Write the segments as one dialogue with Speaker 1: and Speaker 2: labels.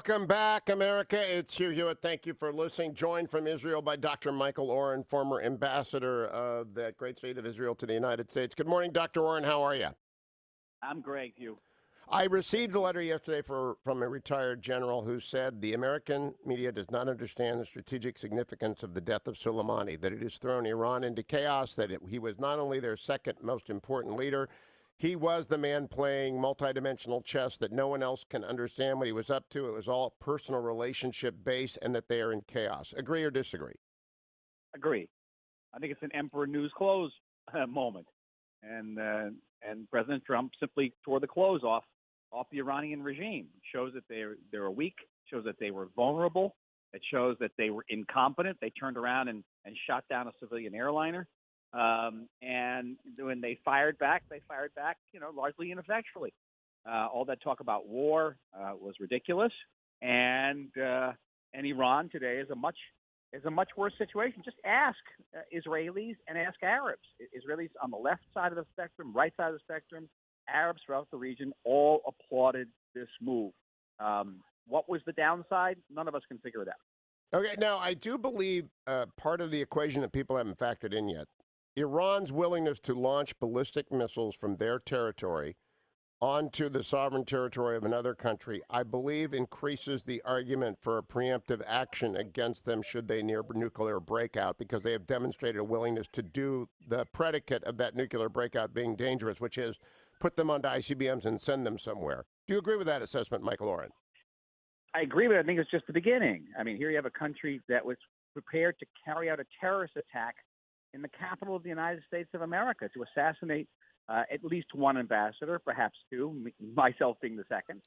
Speaker 1: Welcome back, America. It's Hugh Hewitt. Thank you for listening. Joined from Israel by Dr. Michael Oren, former ambassador of that great state of Israel to the United States. Good morning, Dr. Oren. How are you?
Speaker 2: I'm great, Hugh.
Speaker 1: I received a letter yesterday from a retired general who said the American media does not understand the strategic significance of the death of Soleimani, that it has thrown Iran into chaos, that he was not only their second most important leader, he was the man playing multidimensional chess that no one else can understand what he was up to. It was all personal relationship based, and that they are in chaos. Agree or disagree?
Speaker 2: Agree. I think it's an emperor news clothes moment, and President Trump simply tore the clothes off the Iranian regime. It shows that they were weak. Shows that they were vulnerable. It shows that they were incompetent. They turned around and shot down a civilian airliner. And when they fired back, largely ineffectually. All that talk about war was ridiculous, and Iran today is a much worse situation. Just ask Israelis and ask Arabs. Israelis on the left side of the spectrum, right side of the spectrum, Arabs throughout the region all applauded this move. What was the downside? None of us can figure it out.
Speaker 1: Okay, now I do believe part of the equation that people haven't factored in yet, Iran's willingness to launch ballistic missiles from their territory onto the sovereign territory of another country, I believe increases the argument for a preemptive action against them should they near nuclear breakout, because they have demonstrated a willingness to do the predicate of that nuclear breakout being dangerous, which is put them onto ICBMs and send them somewhere. Do you agree with that assessment, Michael Oren?
Speaker 2: I agree, but I think it's just the beginning. I mean, here you have a country that was prepared to carry out a terrorist attack in the capital of the United States of America to assassinate at least one ambassador, perhaps two, myself being the second,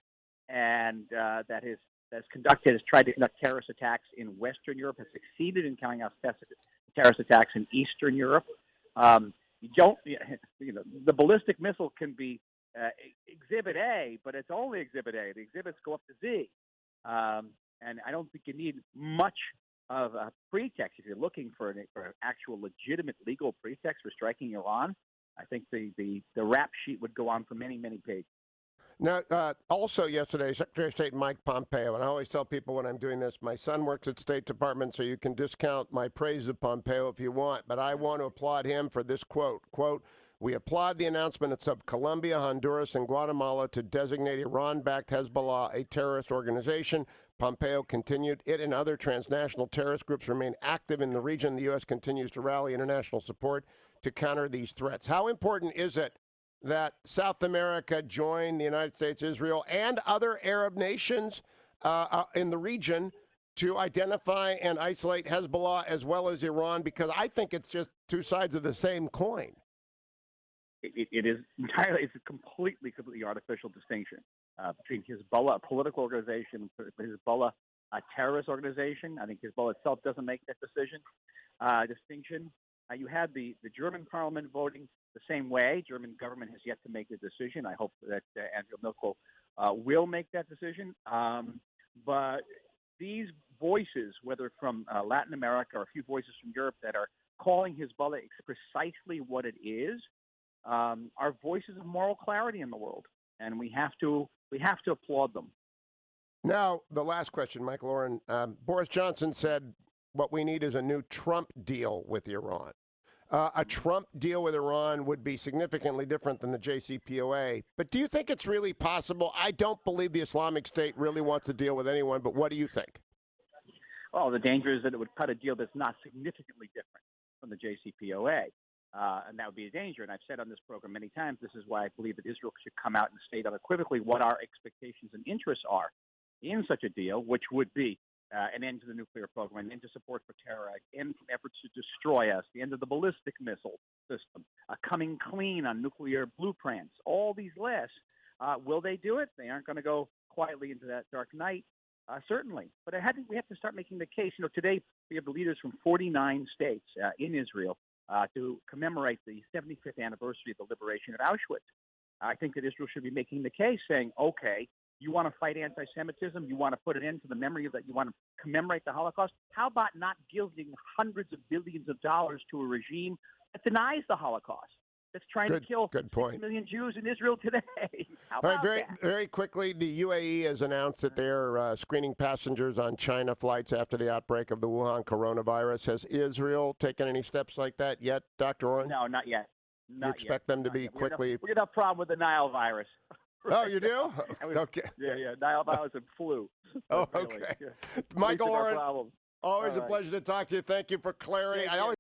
Speaker 2: and has tried to conduct terrorist attacks in Western Europe, has succeeded in carrying out terrorist attacks in Eastern Europe. You don't, the ballistic missile can be Exhibit A, but it's only Exhibit A. The exhibits go up to Z, and I don't think you need much of a pretext if you're looking for an actual legitimate legal pretext for striking Iran. I think the rap sheet would go on for many, many pages.
Speaker 1: Now, also yesterday, Secretary of State Mike Pompeo, and I always tell people when I'm doing this, my son works at State Department, so you can discount my praise of Pompeo if you want, but I want to applaud him for this quote, "We applaud the announcement of Colombia, Honduras, and Guatemala to designate Iran-backed Hezbollah a terrorist organization." Pompeo continued, "It and other transnational terrorist groups remain active in the region. The U.S. continues to rally international support to counter these threats." How important is it that South America join the United States, Israel, and other Arab nations in the region to identify and isolate Hezbollah as well as Iran? Because I think it's just two sides of the same coin.
Speaker 2: It is entirely, it's a completely artificial distinction between Hezbollah, a political organization, and Hezbollah, a terrorist organization. I think Hezbollah itself doesn't make that distinction. You had the German parliament voting the same way. German government has yet to make a decision. I hope that Angela Merkel will make that decision. But these voices, whether from Latin America or a few voices from Europe that are calling Hezbollah precisely what it is, are voices of moral clarity in the world, and we have to applaud them.
Speaker 1: Now, the last question, Michael Oren. Boris Johnson said what we need is a new Trump deal with Iran. A Trump deal with Iran would be significantly different than the JCPOA. But do you think it's really possible? I don't believe the Islamic State really wants to deal with anyone, but what do you think?
Speaker 2: Well, the danger is that it would cut a deal that's not significantly different from the JCPOA. And that would be a danger. And I've said on this program many times, this is why I believe that Israel should come out and state unequivocally what our expectations and interests are in such a deal, which would be an end to the nuclear program, an end to support for terror, an end from efforts to destroy us, the end of the ballistic missile system, coming clean on nuclear blueprints, all these lists. Will they do it? They aren't going to go quietly into that dark night, certainly. But we have to start making the case. Today we have the leaders from 49 states in Israel to commemorate the 75th anniversary of the liberation of Auschwitz. I think that Israel should be making the case saying, okay, you want to fight anti-Semitism, you want to put an end to the memory of that, you want to commemorate the Holocaust, how about not giving hundreds of billions of dollars to a regime that denies the Holocaust? that's trying to kill
Speaker 1: Good
Speaker 2: 6
Speaker 1: point.
Speaker 2: million Jews in Israel today. How
Speaker 1: All
Speaker 2: about
Speaker 1: right,
Speaker 2: that?
Speaker 1: very quickly, the UAE has announced that they're screening passengers on China flights after the outbreak of the Wuhan coronavirus. Has Israel taken any steps like that yet, Dr. Oren?
Speaker 2: No, not yet.
Speaker 1: You expect them to be quickly?
Speaker 2: We got a problem with the Nile virus.
Speaker 1: Oh, you do?
Speaker 2: And
Speaker 1: Okay.
Speaker 2: Yeah, Nile virus and flu.
Speaker 1: Oh,
Speaker 2: Really,
Speaker 1: okay.
Speaker 2: yeah.
Speaker 1: Michael
Speaker 2: Least of our
Speaker 1: Oren,
Speaker 2: problems.
Speaker 1: always
Speaker 2: All
Speaker 1: a
Speaker 2: right.
Speaker 1: pleasure to talk to you. Thank you for clarity.
Speaker 2: Thank
Speaker 1: I
Speaker 2: you.
Speaker 1: always